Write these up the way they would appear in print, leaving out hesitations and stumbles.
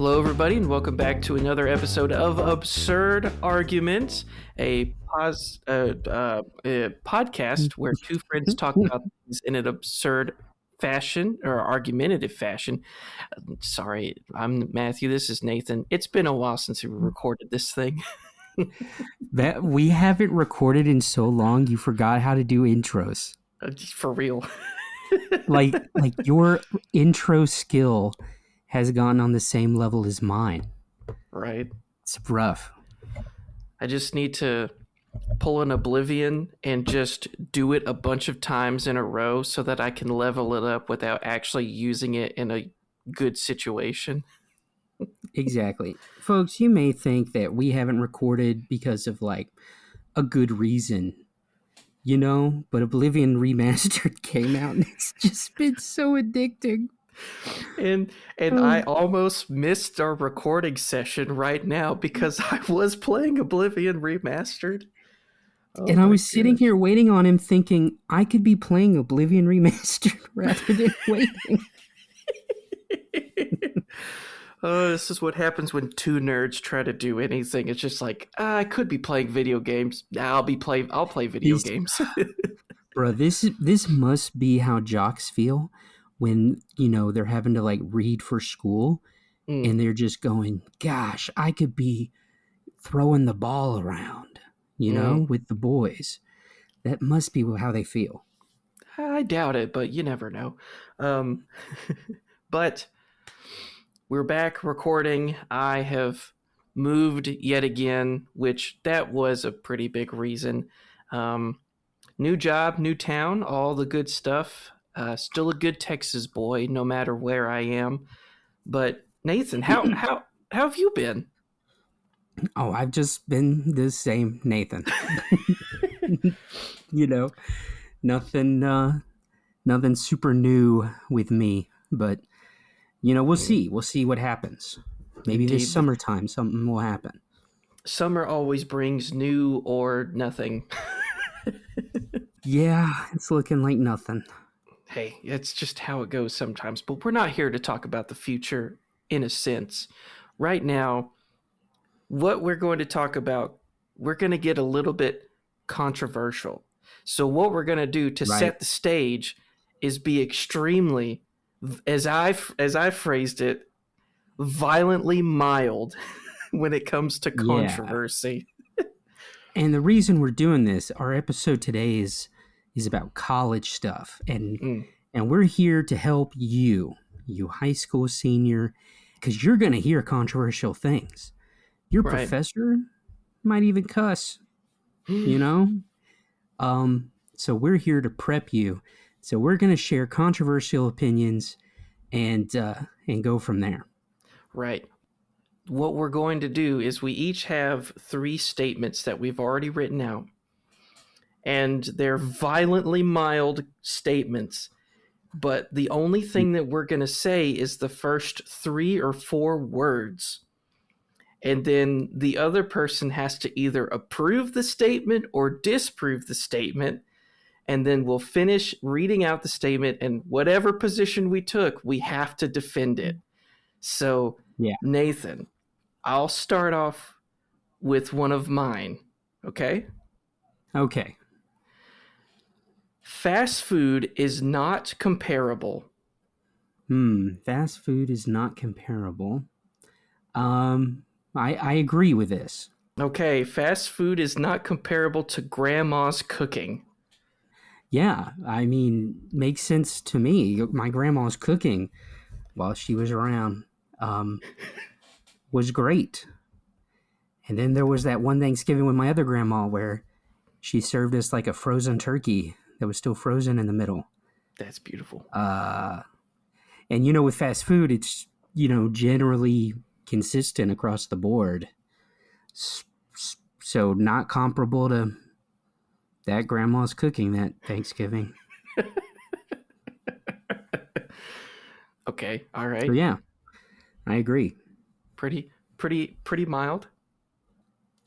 Hello, everybody, and welcome back to another episode of Absurd Arguments, a podcast where two friends talk about things in an absurd fashion or argumentative fashion. Sorry, I'm Matthew. This is Nathan. It's been a while since we recorded this thing. That we haven't recorded in so long, you forgot how to do intros. For real. like your intro skill has gone on the same level as mine. Right. It's rough. I just need to pull an Oblivion and just do it a bunch of times in a row so that I can level it up without actually using it in a good situation. Exactly. Folks, you may think that we haven't recorded because of like a good reason, you know, but Oblivion Remastered came out and it's just been so addicting. And I almost missed our recording session right now because I was playing Oblivion Remastered. And I was sitting here waiting on him thinking I could be playing Oblivion Remastered rather than waiting. Oh, this is what happens when two nerds try to do anything. It's just like, I could be playing video games. I'll play video games. Bro, this must be how jocks feel when, you know, they're having to like read for school and they're just going, gosh, I could be throwing the ball around, you know, with the boys. That must be how they feel. I doubt it, but you never know. But we're back recording. I have moved yet again, which that was a pretty big reason. New job, new town, all the good stuff. Still a good Texas boy, no matter where I am. But Nathan, how have you been? Oh, I've just been the same Nathan. You know, nothing super new with me, but you know, we'll see. We'll see what happens. Maybe Indeed. This summertime something will happen. Summer always brings new or nothing. Yeah, it's looking like nothing. Hey, it's just how it goes sometimes. But we're not here to talk about the future in a sense. Right now, what we're going to talk about, we're going to get a little bit controversial. So what we're going to do to set the stage is be extremely, as I phrased it, violently mild when it comes to controversy. Yeah. And the reason we're doing this, our episode today is about college stuff, and we're here to help you high school senior, because you're going to hear controversial things. Your professor might even cuss, you know? So we're here to prep you. So we're going to share controversial opinions and go from there. Right. What we're going to do is we each have 3 statements that we've already written out. And they're violently mild statements. But the only thing that we're going to say is the first 3 or 4 words. And then the other person has to either approve the statement or disprove the statement. And then we'll finish reading out the statement. And whatever position we took, we have to defend it. So, Nathan, I'll start off with one of mine. Okay? Okay. Fast food is not comparable. Fast food is not comparable. I agree with this. Okay, fast food is not comparable to grandma's cooking. Yeah, I mean, makes sense to me. My grandma's cooking while she was around was great. And then there was that one Thanksgiving with my other grandma where she served us like a frozen turkey that was still frozen in the middle. That's beautiful. And, you know, with fast food, it's, you know, generally consistent across the board. So not comparable to that grandma's cooking that Thanksgiving. Okay, all right. So, yeah, I agree. Pretty mild.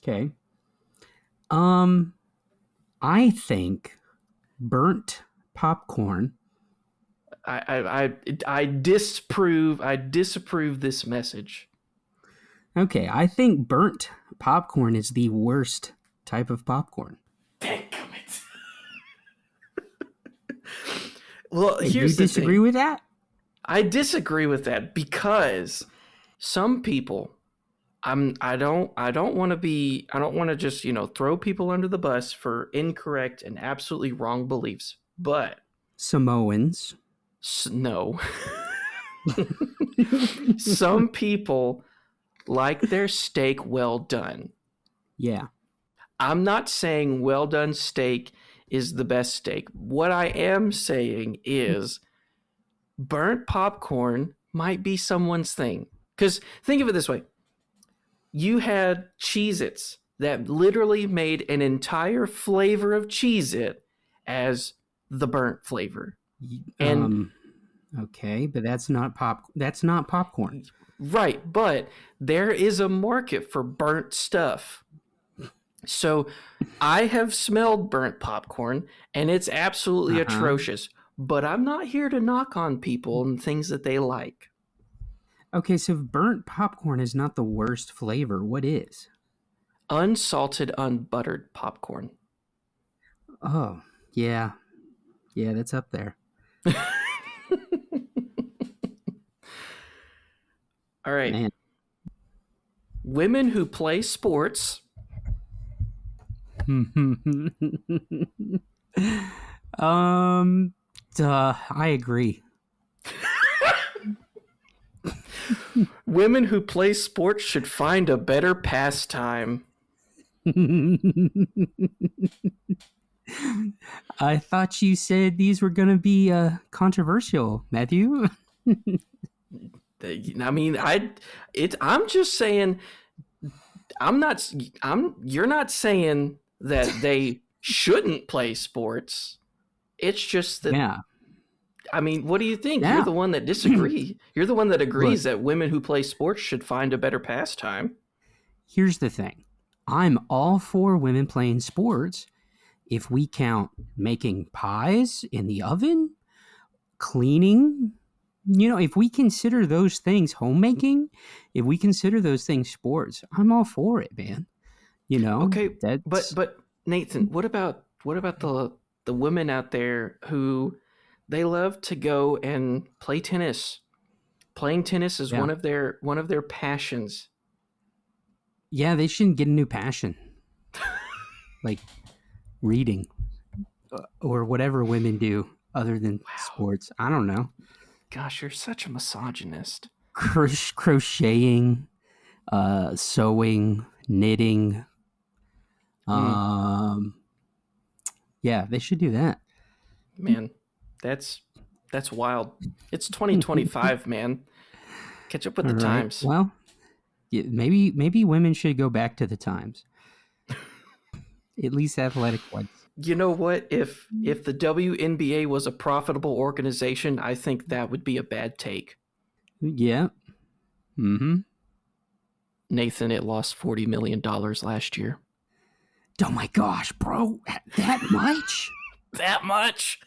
Okay. I think burnt popcorn. I disapprove this message. Okay, I think burnt popcorn is the worst type of popcorn. Dadgummit. Well, And you here's the disagree thing. with that? I disagree with that because some people I don't want to just, throw people under the bus for incorrect and absolutely wrong beliefs. But Samoans. no. Some people like their steak well done. Yeah. I'm not saying well done steak is the best steak. What I am saying is burnt popcorn might be someone's thing. Because think of it this way, you had Cheez-Its that literally made an entire flavor of Cheez-It as the burnt flavor. And Um okay, but that's not popcorn. right, but there is a market for burnt stuff. So I have smelled burnt popcorn and it's absolutely Uh-huh. atrocious, but I'm not here to knock on people and things that they like. Okay, so if burnt popcorn is not the worst flavor, what is? Unsalted, unbuttered popcorn. Oh, yeah. Yeah, that's up there. All right. Man. Women who play sports. um I agree. Women who play sports should find a better pastime. I thought you said these were going to be controversial, Matthew. I mean, I'm just saying you're not saying that they shouldn't play sports. It's just that, Yeah. I mean, what do you think? You're Yeah. the one that disagree. You're the one that Look, agrees that women who play sports should find a better pastime. here's the thing. I'm all for women playing sports if we count making pies in the oven, cleaning, if we consider those things homemaking, if we consider those things sports, I'm all for it, man. Okay, That's but Nathan, what about the women out there who they love to go and play tennis? Playing tennis is yeah. one of their passions. Yeah, they shouldn't get a new passion like reading or whatever women do other than Wow. sports. I don't know. Gosh, you're such a misogynist. Crocheting, sewing, knitting. Mm, Um, yeah, they should do that. man, that's that's wild. It's 2025, man. Catch up with All the right. times. Well, yeah, maybe women should go back to the times, at least athletic ones. You know what? If the WNBA was a profitable organization, I think that would be a bad take. Yeah. Mm-hmm. Nathan, it lost $40 million last year. Oh my gosh, bro, that much? That much?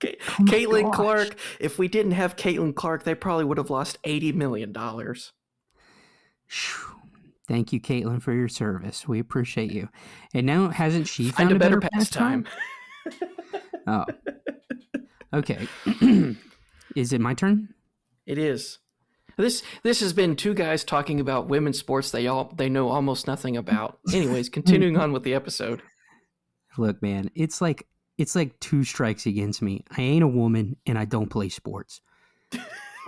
Oh my Caitlin gosh. Clark. If we didn't have Caitlin Clark, they probably would have lost $80 million. Thank you, Caitlin, for your service. We appreciate you. And now, hasn't she Find found a a better better pastime? Oh, okay. Is it my turn? It is. This has been two guys talking about women's sports they know almost nothing about. Anyways, continuing on with the episode. Look, man, it's like two strikes against me. I ain't a woman, and I don't play sports.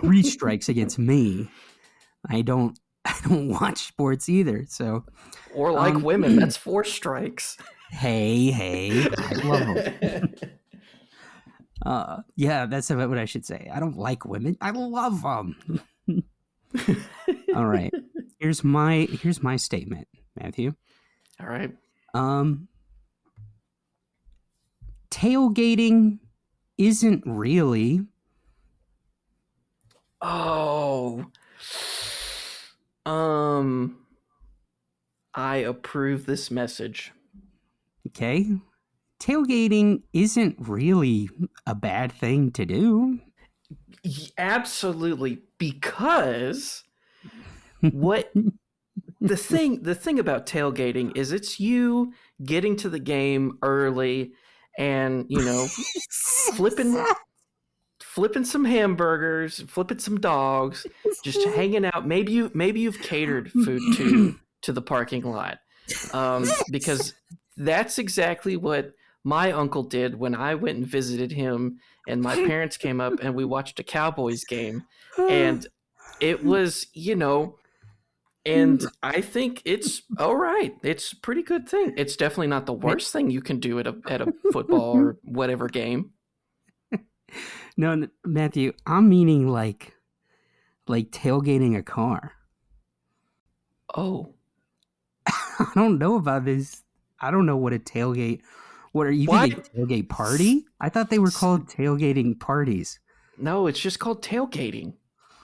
Three strikes against me. I don't watch sports either. So, Or like women, that's 4 strikes. hey, I love them. Yeah, that's about what I should say. I don't like women. I love them. All right. Here's my statement, Matthew. All right. Tailgating isn't really. Oh. I approve this message. Okay. Tailgating isn't really a bad thing to do. Absolutely, because what the thing about tailgating is it's you getting to the game early and, flipping flipping some hamburgers, flipping some dogs, just hanging out. Maybe you've catered food to the parking lot, because that's exactly what my uncle did when I went and visited him, and my parents came up and we watched a Cowboys game, and it was, and I think it's all right. It's a pretty good thing. It's definitely not the worst thing you can do at a football or whatever game. No, Matthew, I'm meaning like tailgating a car. Oh, I don't know about this. I don't know what a tailgate. What are you why? think a tailgate party? I thought they were called tailgating parties. No, it's just called tailgating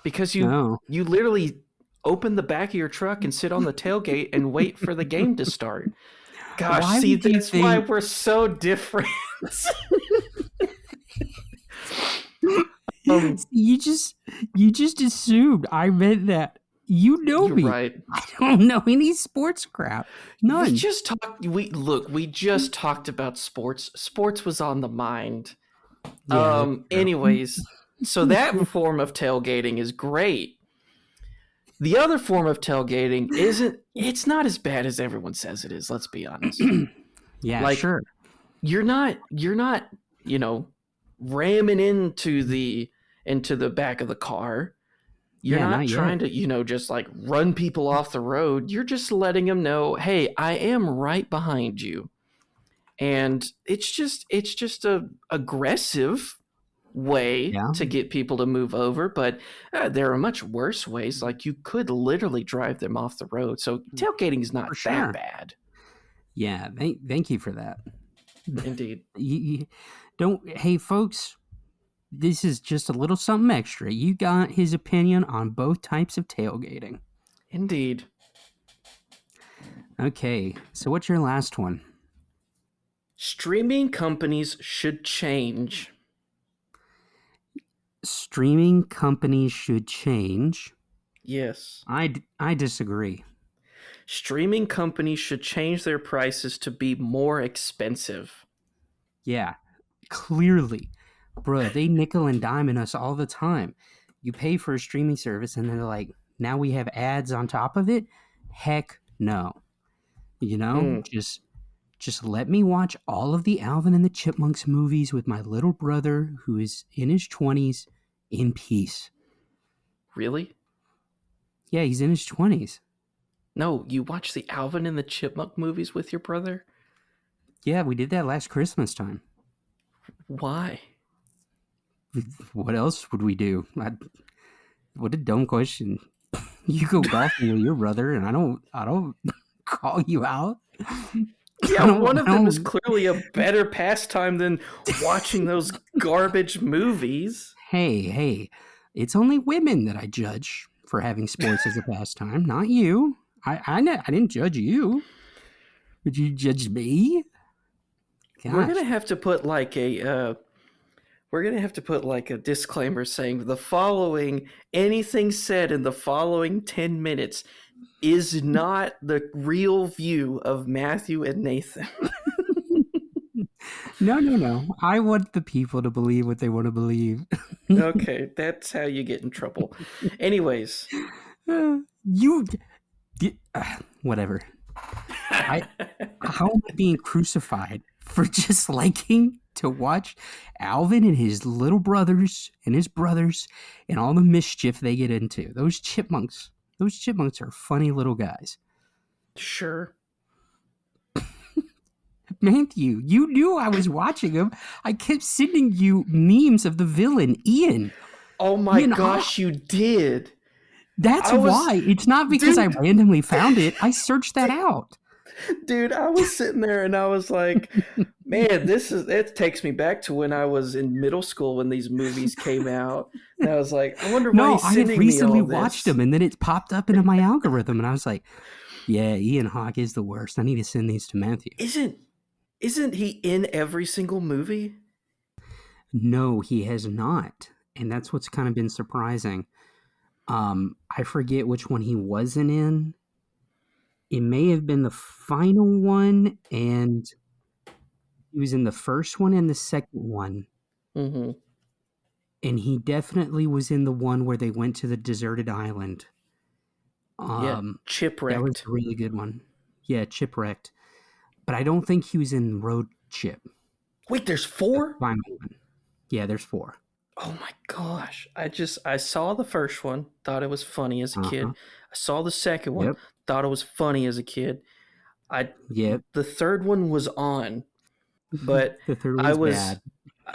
because you No. you literally open the back of your truck and sit on the tailgate and wait for the game to start. Gosh, Why see, would you that's why think we're so different. um, you just assumed I meant that. You know you're me. right. I don't know any sports crap. None. We just talked about sports. Sports was on the mind. Yeah, that's true. Anyways, so that form of tailgating is great. The other form of tailgating it's not as bad as everyone says it is, let's be honest. Yeah, Like sure. you're not, ramming into the back of the car. You're Yeah, not not yet. trying to, just like run people off the road. You're just letting them know, "Hey, I am right behind you." And it's just a aggressive way Yeah, to get people to move over, but there are much worse ways. Like you could literally drive them off the road. So tailgating is for not that sure. bad. Yeah, thank you for that. Indeed. You don't. Hey, folks, this is just a little something extra. You got his opinion on both types of tailgating. Indeed. Okay, so what's your last one? Streaming companies should change. Streaming companies should change. Yes. I disagree. Streaming companies should change their prices to be more expensive. Yeah, clearly. Bro, they nickel and dime us all the time. You pay for a streaming service and they're like, now we have ads on top of it? Heck no. You know, Mm, just let me watch all of the Alvin and the Chipmunks movies with my little brother who is in his 20s in peace. really? Yeah, he's in his 20s. No, you watch the Alvin and the Chipmunk movies with your brother? Yeah, we did that last Christmas time. Why? What else would we do? What a dumb question. You go golfing with your brother and I don't call you out. Yeah, one of them is clearly a better pastime than watching those garbage movies. Hey, it's only women that I judge for having sports as a pastime, not you. I didn't judge you. Would you judge me? We're Gosh. gonna have to put like a disclaimer saying the following anything said in the following 10 minutes is not the real view of Matthew and Nathan. No. I want the people to believe what they want to believe. Okay, that's how you get in trouble. Anyways, You, whatever. How am I being crucified for just liking to watch Alvin and his little brothers and his brothers and all the mischief they get into? Those chipmunks are funny little guys. sure. Matthew, you knew I was watching them. I kept sending you memes of the villain, Ian. Oh my Ian gosh, you did. That's I was why. It's not because I dude, randomly found it. I searched that out. dude, I was sitting there and I was like, man, it takes me back to when I was in middle school when these movies came out. And I was like, I wonder why No, he's I had sending me recently all watched this. them and then it popped up into my algorithm and I was like, yeah, Ian Hawke is the worst. I need to send these to Matthew. Isn't he in every single movie? No, he has not. And that's what's kind of been surprising. I forget which one he wasn't in. It may have been the final one, and he was in the first one and the second one. Mm-hmm. And he definitely was in the one where they went to the deserted island. Yeah, That was Chipwrecked. a really good one. Yeah, Chipwrecked. But I don't think he was in Road Chip, Wait, there's the 4? final one. Yeah, there's 4. Oh my gosh. I saw the first one, thought it was funny as a kid. Uh-huh. I saw the second one, Yep. thought it was funny as a kid. I Yep. The third one was on, but The third I one's was bad.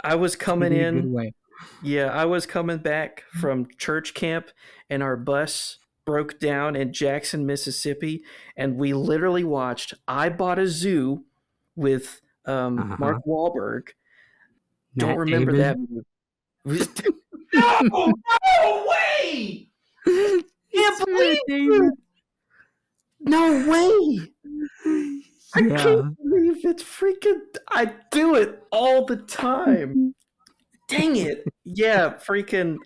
I was coming In a good in. way. Yeah, I was coming back from church camp and our bus broke down in Jackson, Mississippi, and we literally watched I Bought a Zoo with Uh-huh. Mark Wahlberg. Don't Matt remember Damon. that movie. No, no way! Can't It's Matt believe Damon. you! No way! I can't Yeah. believe it's freaking. I do it all the time. Dang it! Yeah, freaking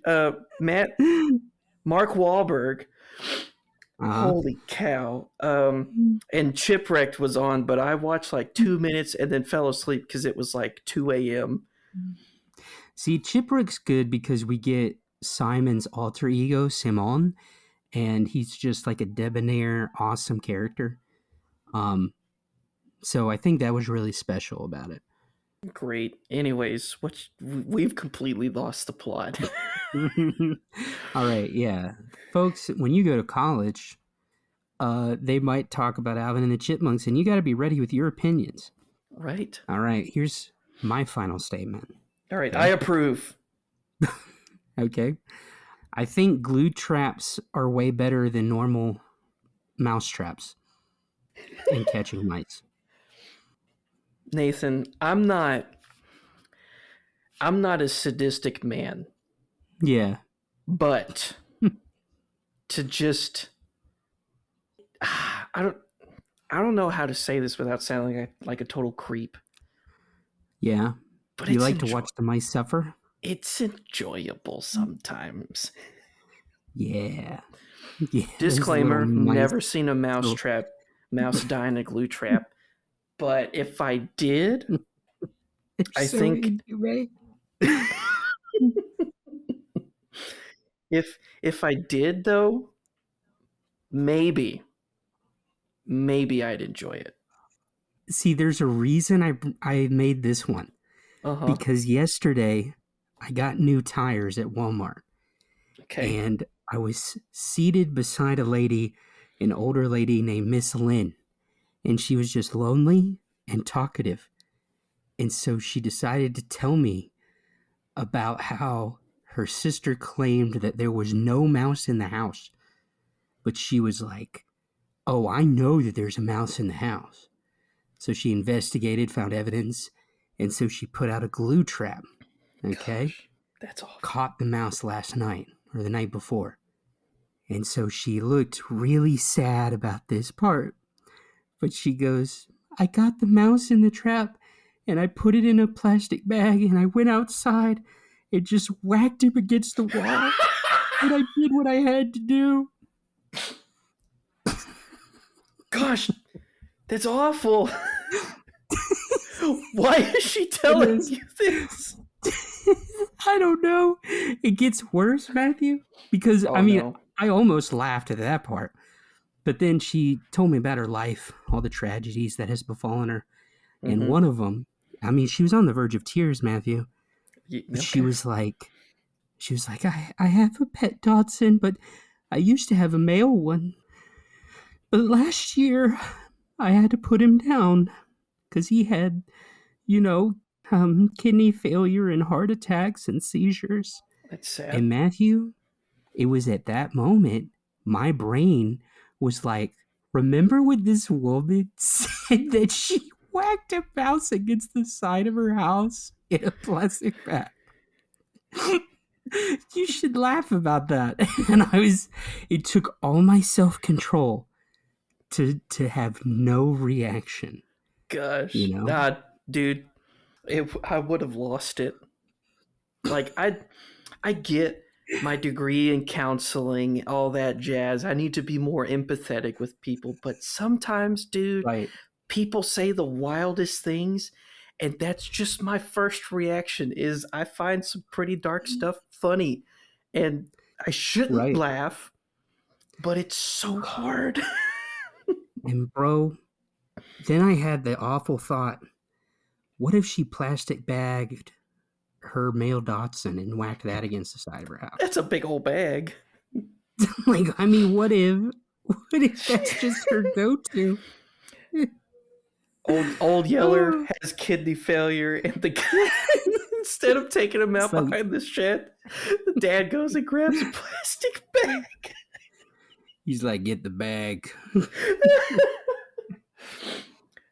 Mark Wahlberg. Uh-huh. Holy cow! And Chipwrecked was on, but I watched like 2 minutes and then fell asleep because it was like 2 a.m. See, Chipwreck's good because we get Simon's alter ego, Simon, and he's just like a debonair, awesome character. Um, so I think that was really special about it. Great. Anyways, we've completely lost the plot. All right, yeah. Folks, when you go to college, they might talk about Alvin and the Chipmunks, and you got to be ready with your opinions. Right. All right, here's my final statement. All right. I Okay. approve. Okay. I think glue traps are way better than normal mouse traps in catching mice. Nathan, I'm not a sadistic man, Yeah. but to just I don't know how to say this without sounding like a total creep, Yeah. but You like to watch the mice suffer? it's enjoyable sometimes. Yeah. Yeah. Those little Disclaimer, mice. never seen a mouse die in a glue trap, but if I did, They're I so think inhumane. if I did though, maybe I'd enjoy it. See, there's a reason I made this one. Uh-huh. Because yesterday I got new tires at Walmart. Okay. And I was seated beside an older lady named Miss Lynn. And she was just lonely and talkative. And so she decided to tell me about how her sister claimed that there was no mouse in the house. But she was like, "Oh, I know that there's a mouse in the house." So she investigated, found evidence, and so she put out a glue trap. Okay? Gosh, that's awful. Caught the mouse last night or the night before. And so she looked really sad about this part. But she goes, "I got the mouse in the trap and I put it in a plastic bag and I went outside and just whacked him against the wall. And I did what I had to do." Gosh, that's awful. Why is she It telling is. you this? I don't know. It gets worse, Matthew, because Oh no. I almost laughed at that part. But then she told me about her life, all the tragedies that has befallen her. And Mm-hmm. one of them, she was on the verge of tears, Matthew. But Okay. she was like, I have a pet Dachshund, but I used to have a male one. But last year, I had to put him down because he had, you know, kidney failure and heart attacks and seizures. That's sad. And Matthew, it was at that moment my brain was like, remember when this woman said that she whacked a mouse against the side of her house in a plastic bag? You should laugh about that. And it took all my self-control to have no reaction, Gosh. you know? Dude, I would have lost it. Like I get my degree in counseling, all that jazz. I need to be more empathetic with people. But sometimes, dude, Right. people say the wildest things, and that's just my first reaction is I find some pretty dark stuff funny. And I shouldn't Right. laugh, but it's so hard. And bro, then I had the awful thought, what if she plastic bagged her male Dotson and whacked that against the side of her house? That's a big old bag. Like, I mean, what if that's just her go-to? Old Yeller Oh, has kidney failure, and the guy, instead of taking him it's out like, behind the shed, the dad goes and grabs a plastic bag. he's like, get the bag.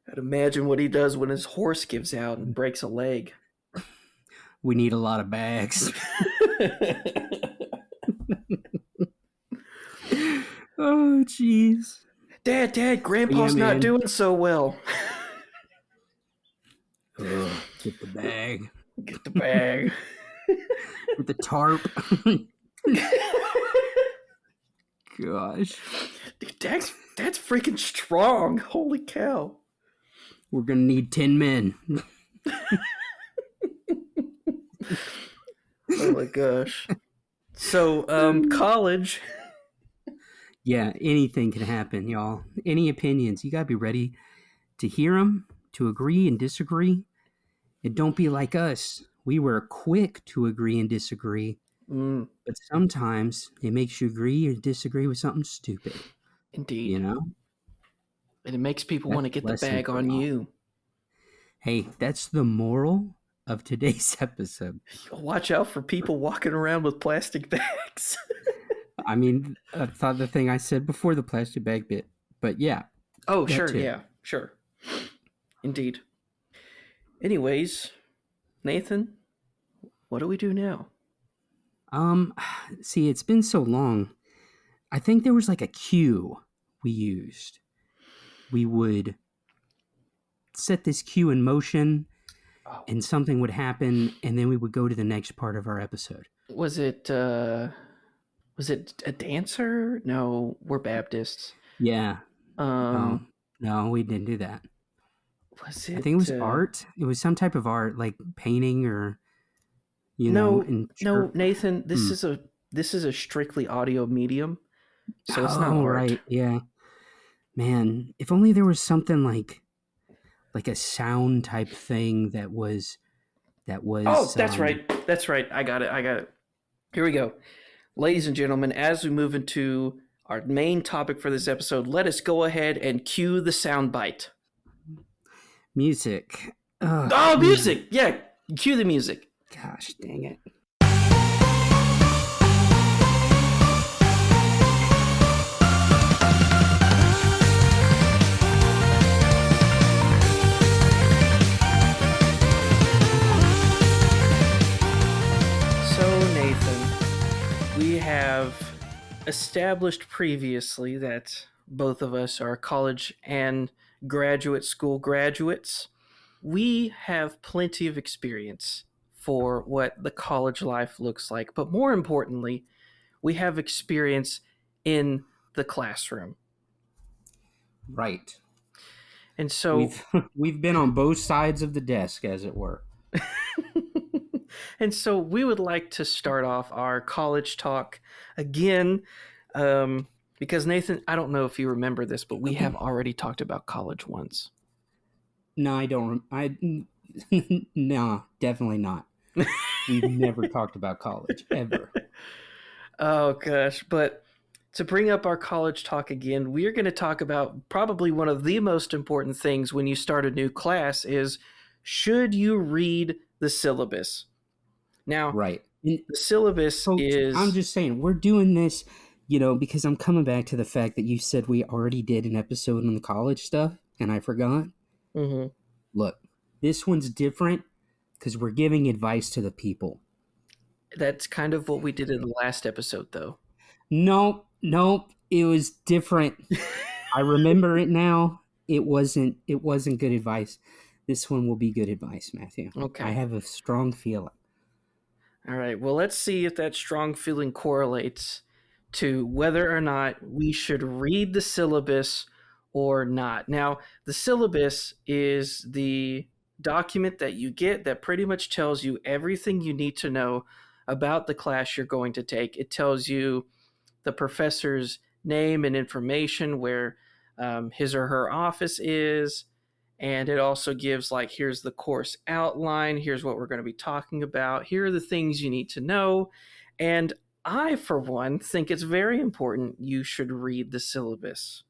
I'd imagine what he does when his horse gives out and breaks a leg. We need a lot of bags. Oh, jeez. Dad, Grandpa's Yeah, not man. doing so well. Ugh, get the bag. Get the bag. With the tarp. Gosh. Dude, Dad's freaking strong. Holy cow. We're going to need 10 men. Oh my gosh. So, college. Yeah, anything can happen, y'all. Any opinions, you got to be ready to hear them, to agree and disagree. And don't be like us. We were quick to agree and disagree. Mm, But sometimes it makes you agree or disagree with something stupid, indeed. you know? And it makes people want to That's a get the lesson bag for on y'all. you. Hey, that's the moral of today's episode. Watch out for people walking around with plastic bags. I mean, I thought the thing I said before the plastic bag bit, but yeah. Oh, that sure. too. Yeah, sure. Indeed. Anyways, Nathan, what do we do now? See, it's been so long. I think there was like a cue we used. We would set this cue in motion Oh, and something would happen and then we would go to the next part of our episode. was it a dancer? No, we're Baptists. Yeah. Oh, Um, no, we didn't do that. was I it think it was art. It was some type of art, like painting or, No, in no, church. Nathan, this is a strictly audio medium, so it's not Oh, art. right. Yeah. Man, if only there was something like a sound type thing that was Oh, that's right. That's right. I got it. Here we go. Ladies and gentlemen, as we move into our main topic for this episode, let us go ahead and cue the sound bite. music. Ugh, Oh, music! Yeah, cue the music. Gosh, dang it. So, Nathan, we have established previously that both of us are college and graduate school graduates. We have plenty of experience for what the college life looks like, but more importantly, we have experience in the classroom. Right. And so We've been on both sides of the desk, as it were. and so we would like to start off our college talk again, because Nathan, I don't know if you remember this, but we have already talked about college once. No, I don't. No, definitely not. We've never talked about college ever. Oh gosh, but to bring up our college talk again, we're going to talk about probably one of the most important things when you start a new class is should you read the syllabus? Now, Right. And the syllabus folks, is I'm just saying, we're doing this, because I'm coming back to the fact that you said we already did an episode on the college stuff, and I forgot. Mhm. Look, this one's different because we're giving advice to the people. That's kind of what we did in the last episode, though. Nope, it was different. I remember it now. It wasn't good advice. This one will be good advice, Matthew. Okay. I have a strong feeling. All right. Well, let's see if that strong feeling correlates to whether or not we should read the syllabus or not. Now, the syllabus is the document that you get that pretty much tells you everything you need to know about the class you're going to take. It tells you the professor's name and information, where his or her office is. And it also gives, like, here's the course outline, here's what we're going to be talking about, here are the things you need to know. And I, for one, think it's very important you should read the syllabus.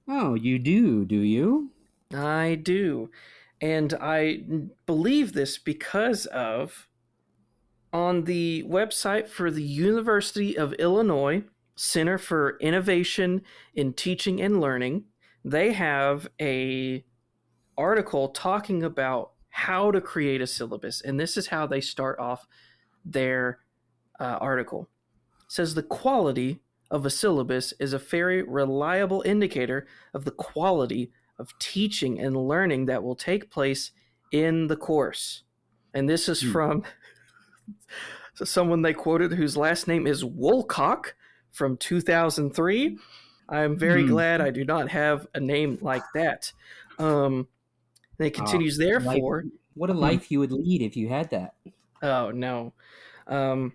Oh, you do you? I do. And I believe this because of, on the website for the University of Illinois Center for Innovation in Teaching and Learning, they have a article talking about how to create a syllabus, and this is how they start off their article. It says the quality of a syllabus is a very reliable indicator of the quality of teaching and learning that will take place in the course. And this is Hmm. from someone they quoted whose last name is Woolcock from 2003. I'm very Hmm. glad I do not have a name like that. Um, it Oh, continues, life, therefore. what a Hmm, life you would lead if you had that. oh, no. Um,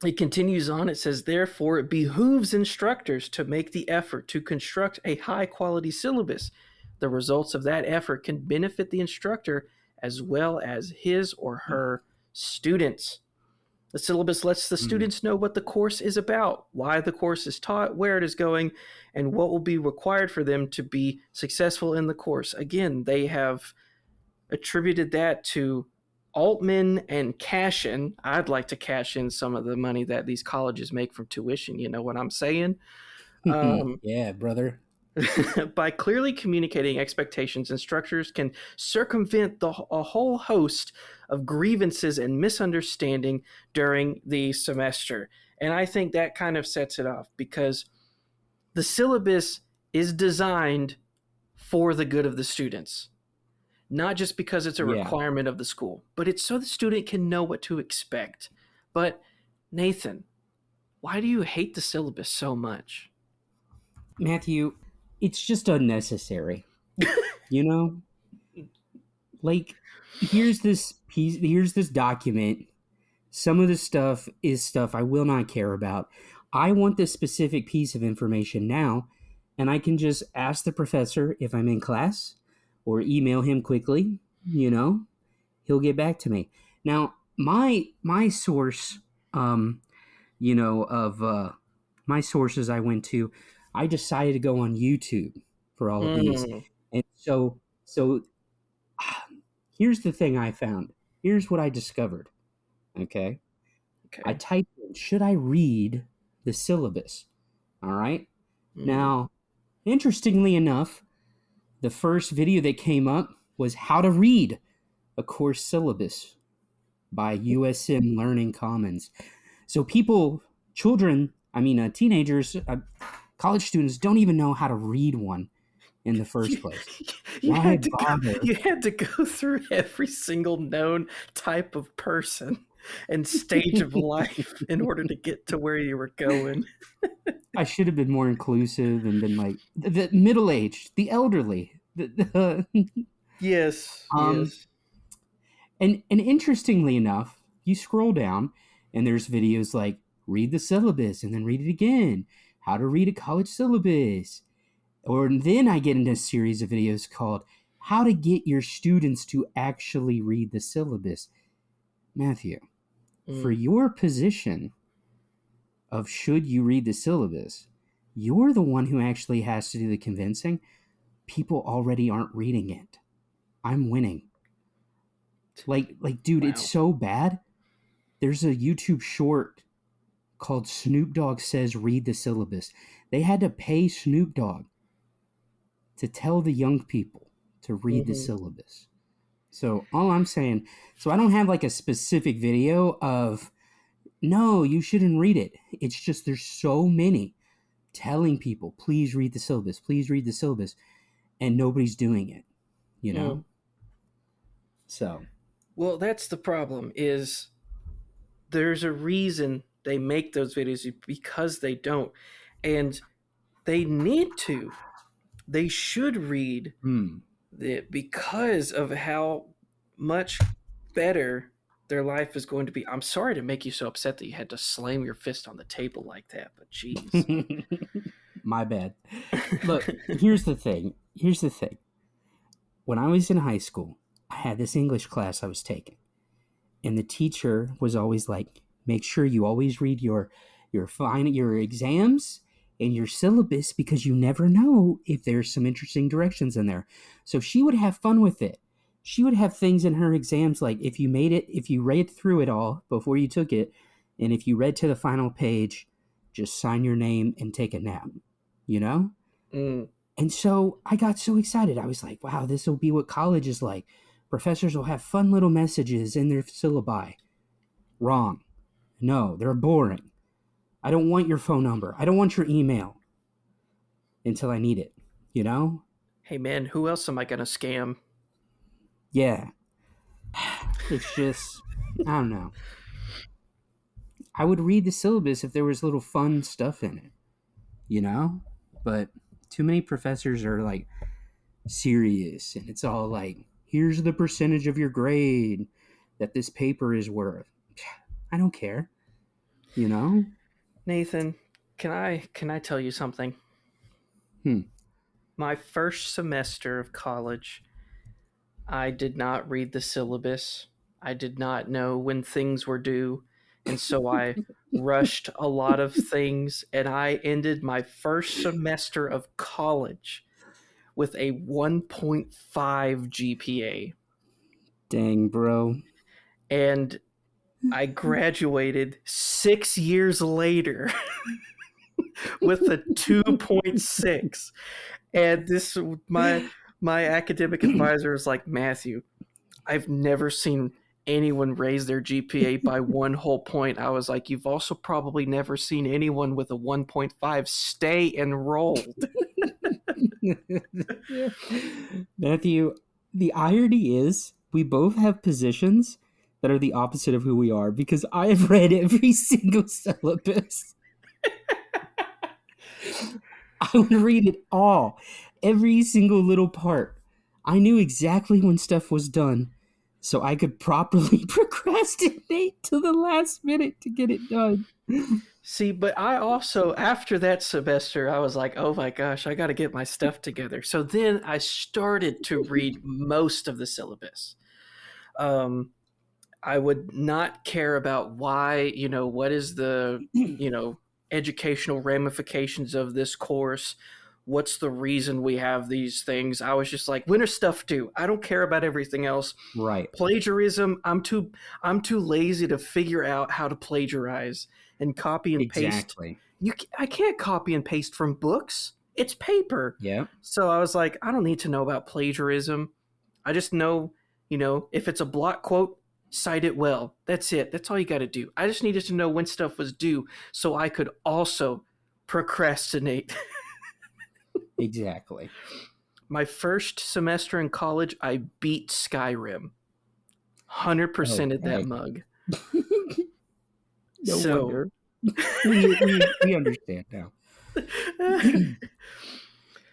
it continues on. It says, therefore, it behooves instructors to make the effort to construct a high quality syllabus. The results of that effort can benefit the instructor as well as his or her students. The syllabus lets the Hmm. students know what the course is about, why the course is taught, where it is going, and what will be required for them to be successful in the course. Again, they have attributed that to Altman and Cashin. I'd like to cash in some of the money that these colleges make from tuition. You know what I'm saying? Um, Yeah, brother. by clearly communicating expectations, instructors can circumvent a whole host of grievances and misunderstanding during the semester. And I think that kind of sets it off, because the syllabus is designed for the good of the students, not just because it's a Yeah. requirement of the school, but it's so the student can know what to expect. But Nathan, why do you hate the syllabus so much? Matthew, it's just unnecessary. You know? Like, here's this document. Some of the stuff is stuff I will not care about. I want this specific piece of information now, and I can just ask the professor if I'm in class or email him quickly, you know, he'll get back to me. Now, my source of my sources I went to, I decided to go on YouTube for all of these. Mm, And so here's the thing I found. Here's what I discovered. Okay. I okay. typed in, should I read the syllabus? All right. Mm. Now, interestingly enough, the first video that came up was how to read a course syllabus by USM Learning Commons. So teenagers, college students don't even know how to read one in the first You, place. you Why had to go. bother? You had to go through every single known type of person and stage of life in order to get to where you were going. I should have been more inclusive and been like the middle aged, the elderly. Yes, um, yes. and interestingly enough, you scroll down and there's videos like read the syllabus and then read it again, how to read a college syllabus. Or then I get into a series of videos called how to get your students to actually read the syllabus. Matthew, for Mm, your position of should you read the syllabus, you're the one who actually has to do the convincing. People already aren't reading it. I'm winning. Like, dude, it's wow. so bad. There's a YouTube short called Snoop Dogg Says Read the Syllabus. They had to pay Snoop Dogg to tell the young people to read the Hmm. syllabus. So all I'm saying, so I don't have like a specific video of no, you shouldn't read it. It's just there's so many telling people, please read the syllabus, please read the syllabus, and nobody's doing it, you Mm. know? So Well, that's the problem. Is there's a reason they make those videos because they don't. And they need to. They should read because of how much better their life is going to be. I'm sorry to make you so upset that you had to slam your fist on the table like that, but jeez. My bad. Look, here's the thing. When I was in high school, I had this English class I was taking, and the teacher was always like, make sure you always read your exams and your syllabus, because you never know if there's some interesting directions in there. So she would have fun with it. She would have things in her exams like, if you read through it all before you took it, and if you read to the final page, just sign your name and take a nap, you know? Mm. And so I got so excited. I was like, wow, this will be what college is like. Professors will have fun little messages in their syllabi. Wrong. No, they're boring. I don't want your phone number. I don't want your email until I need it, you know? Hey man, who else am I gonna scam? Yeah. It's just, I don't know. I would read the syllabus if there was little fun stuff in it, you know? But too many professors are like serious, and it's all like, here's the percentage of your grade that this paper is worth. I don't care, you know? Nathan, can I tell you something? My first semester of college, I did not read the syllabus. I did not know when things were due, and so I rushed a lot of things, and I ended my first semester of college with a 1.5 GPA. Dang, bro. And I graduated 6 years later with a 2.6. And this my academic advisor was like, Matthew, I've never seen anyone raise their GPA by one whole point. I was like, you've also probably never seen anyone with a 1.5 stay enrolled. Matthew, the irony is we both have positions that are the opposite of who we are, because I have read every single syllabus. I would read it all, every single little part. I knew exactly when stuff was done, so I could properly procrastinate to the last minute to get it done. See, but I also, after that semester, I was like, oh my gosh, I got to get my stuff together. So then I started to read most of the syllabus. I would not care about why, what is the, educational ramifications of this course. What's the reason we have these things? I was just like, when are stuff due? I don't care about everything else. Right. Plagiarism, I'm too lazy to figure out how to plagiarize and copy and paste. Exactly. I can't copy and paste from books. It's paper. Yeah. So I was like, I don't need to know about plagiarism. I just know, if it's a block quote, cite it well. That's it. That's all you got to do. I just needed to know when stuff was due so I could also procrastinate. Exactly. My first semester in college, I beat Skyrim. 100%ed that mug. No wonder. We understand now.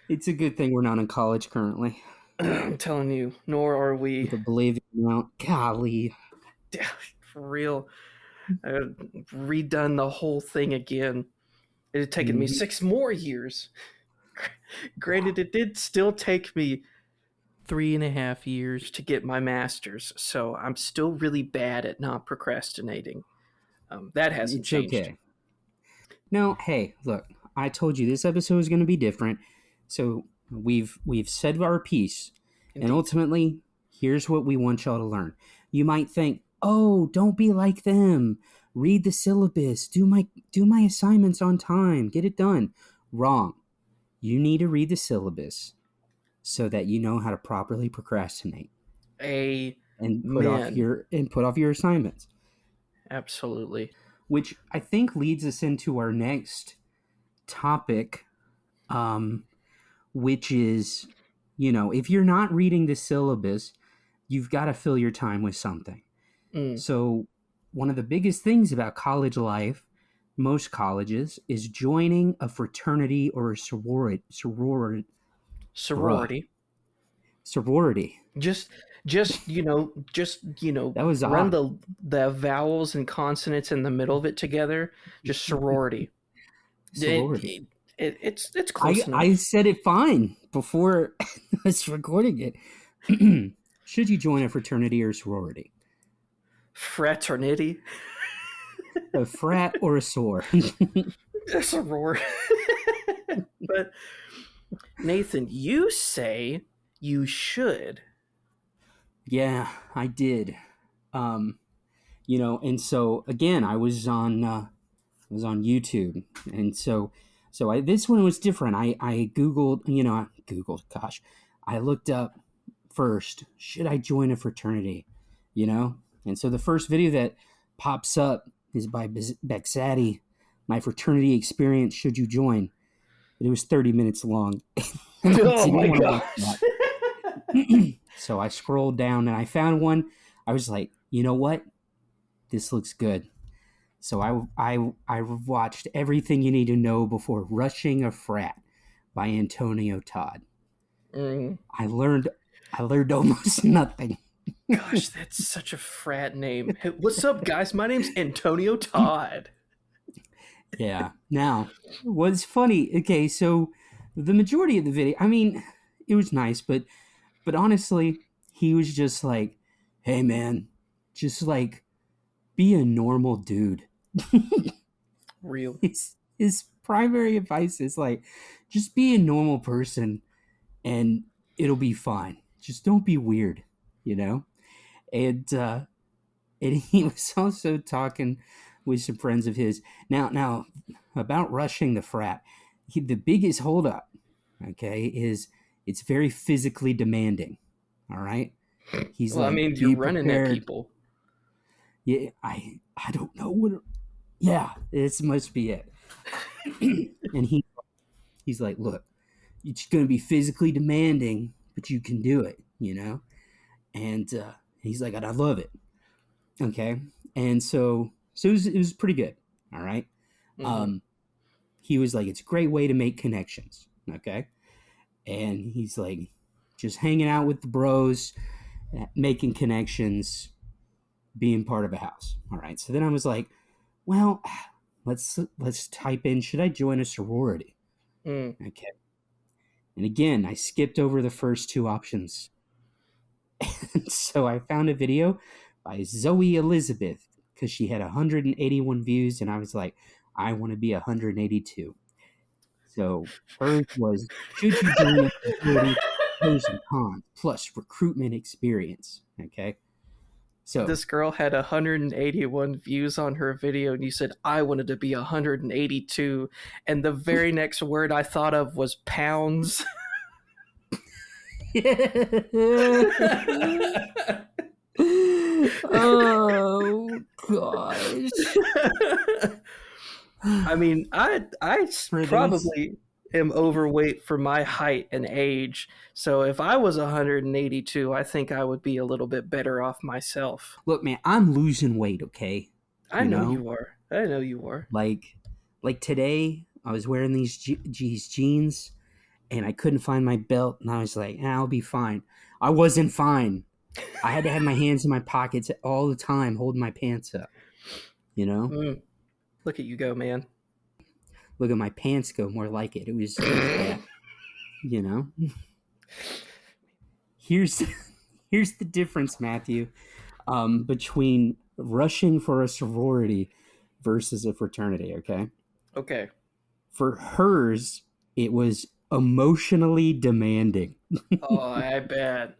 It's a good thing we're not in college currently. I'm telling you, nor are we. With a believing amount. Golly. For real. I've redone the whole thing again. It had taken me 6 more years. Granted, it did still take me 3.5 years to get my master's, so I'm still really bad at not procrastinating. That hasn't changed. Okay. No, hey, look, I told you this episode is going to be different, so we've said our piece, Indeed. And ultimately, here's what we want y'all to learn. You might think, oh, don't be like them. Read the syllabus. Do my assignments on time. Get it done. Wrong. You need to read the syllabus so that you know how to properly procrastinate. And put off your assignments. Absolutely. Which I think leads us into our next topic, which is, if you're not reading the syllabus, you've got to fill your time with something. So one of the biggest things about college life, most colleges, is joining a fraternity or a bruh, Sorority. sorority. Just That was run odd. the vowels and consonants in the middle of it together. Just sorority. It, Sorority. it's I close I enough. said it fine before I was recording it. Should you join a fraternity or sorority? Fraternity. A frat or a sore? A sorority. But Nathan, you say you should. Yeah, I did. Um, and so again, I was on YouTube, and so this one was different. I googled, I googled, gosh, I looked up first, should I join a fraternity? You know, and so the first video that pops up is by Bexati, my fraternity experience. Should you join? But it was 30 minutes long, and I Oh didn't my want to watch that. gosh. So I scrolled down and I found one. I was like, you know what? This looks good. So I watched Everything You Need to Know Before Rushing a Frat by Antonio Todd. Mm, I learned almost nothing. gosh, that's such a frat name. Hey, what's up, guys? My name's Antonio Todd. Yeah. Now, what's funny? Okay, so the majority of the video, I mean, it was nice, but honestly, he was just like, "Hey, man, just like be a normal dude." Real. His primary advice is like, just be a normal person and it'll be fine. Just don't be weird, you know. And he was also talking with some friends of his. Now about rushing the frat, the biggest holdup, okay, is it's very physically demanding. All right, he's Well, I like, mean, you're be running at prepared. people. Yeah, I don't know what. Yeah, this must be it. And he's like, look, it's going to be physically demanding, but you can do it, you know. And he's like, I love it. Okay, and so it was pretty good. All right. Mm-hmm. Um, he was like, it's a great way to make connections. Okay, and he's like, just hanging out with the bros, making connections, being part of a house. All right. So then I was like, well, let's type in, should I join a sorority? Mm. Okay. And again, I skipped over the first two options. And so I found a video by Zoe Elizabeth because she had 181 views, and I was like, I want to be 182. So hers was, should you join a sorority? Pros and cons plus recruitment experience. Okay. So This girl had 181 views on her video, and you said I wanted to be 182, and the very next word I thought of was pounds. oh gosh. I mean, I For those, probably am overweight for my height and age. So if I was 182, I think I would be a little bit better off myself. look, man, I'm losing weight. Okay, I you know know, you are. I know you are. like today I was wearing these jeans and I couldn't find my belt, and I was like, I'll be fine. I wasn't fine. I had to have my hands in my pockets all the time, holding my pants up. You know, Mm, look at you go, man. look at my pants go, more like it. It was bad. You know, here's here's the difference, Matthew, between rushing for a sorority versus a fraternity. Okay, Okay. for hers, it was emotionally demanding. Oh, I bet.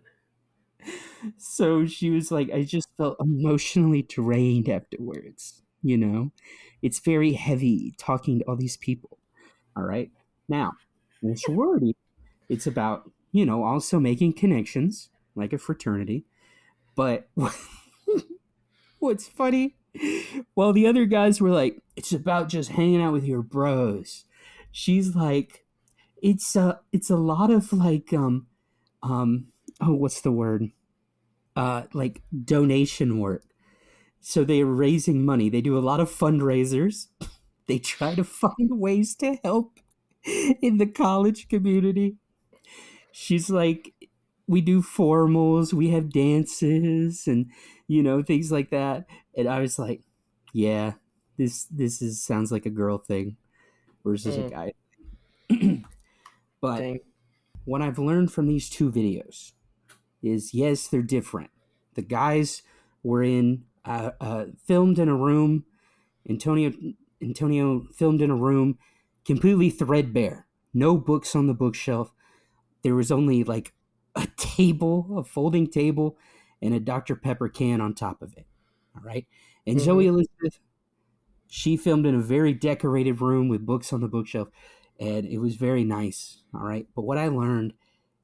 So she was like, I just felt emotionally drained afterwards. You know, it's very heavy talking to all these people. All right. Now, in a sorority, it's about, also making connections like a fraternity. But what's funny, while the other guys were like, it's about just hanging out with your bros, she's like, it's a lot of like, um, oh, what's the word? Like donation work. So they are raising money. They do a lot of fundraisers. They try to find ways to help in the college community. She's like, we do formals, we have dances, and things like that. And I was like, yeah, this is sounds like a girl thing versus a Mm, guy. But dang. what I've learned from these two videos is, yes, they're different. The guys were filmed in a room. Antonio filmed in a room, completely threadbare. No books on the bookshelf. There was only like a table, a folding table, and a Dr. Pepper can on top of it. All right. And Mm-hmm. Zoe Elizabeth, she filmed in a very decorated room with books on the bookshelf, and it was very nice. All right. But what I learned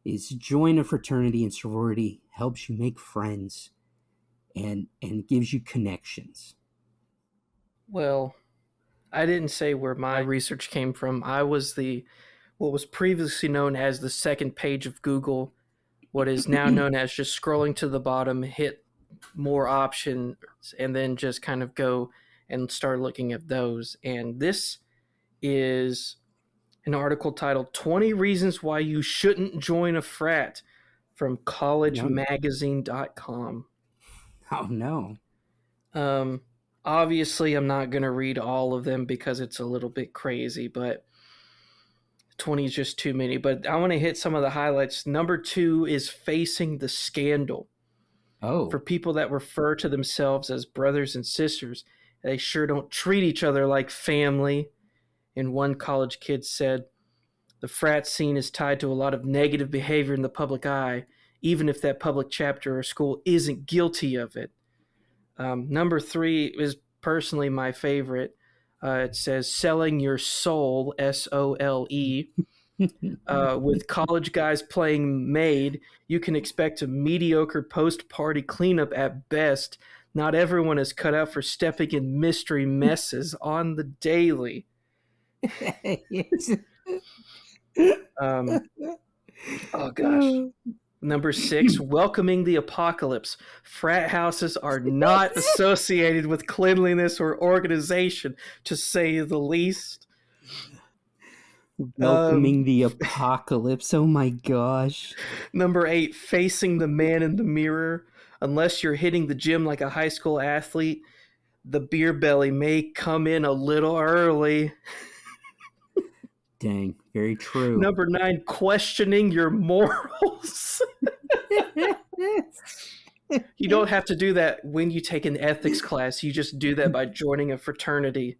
is join a fraternity and sorority helps you make friends and gives you connections. Well, I didn't say where my research came from. I was what was previously known as the second page of Google, what is now known as just scrolling to the bottom, hit more options, and then just kind of go and start looking at those. And this is an article titled 20 Reasons Why You Shouldn't Join a Frat from No. collegemagazine.com. Oh no. Um, Obviously, I'm not going to read all of them because it's a little bit crazy, but 20 is just too many. But I want to hit some of the highlights. Number 2 is facing the scandal. For Oh. people that refer to themselves as brothers and sisters, they sure don't treat each other like family. And one college kid said, the frat scene is tied to a lot of negative behavior in the public eye, even if that public chapter or school isn't guilty of it. Number 3 is personally my favorite. It says selling your soul, SOLE. With college guys playing maid, you can expect a mediocre post party cleanup at best. Not everyone is cut out for stepping in mystery messes on the daily. Um, oh gosh. Number 6, welcoming the apocalypse. Frat houses are not associated with cleanliness or organization, to say the least. Um, Welcoming the apocalypse. Oh my gosh. Number 8, facing the man in the mirror. Unless you're hitting the gym like a high school athlete, the beer belly may come in a little early. Dang, very true. Number 9, questioning your morals. You don't have to do that when you take an ethics class. You just do that by joining a fraternity.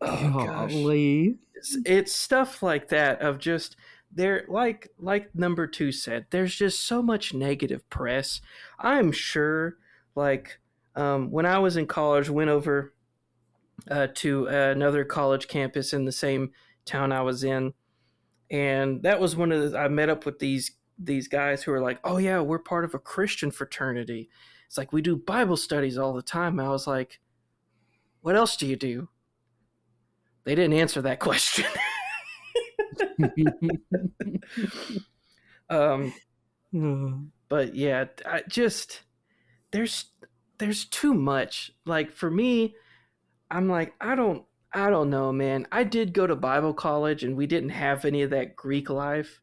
Oh gosh. Golly. It's stuff like that of just there, like number 2 said, there's just so much negative press. I'm sure, like, when I was in college, went over to another college campus in the same town I was in, and that was one of the, I met up with these guys who are like, oh yeah, we're part of a Christian fraternity. It's like we do Bible studies all the time. And I was like, what else do you do? They didn't answer that question. um, but yeah, I just there's there's too much. Like for me, I'm like I don't know, man. I did go to Bible college and we didn't have any of that Greek life,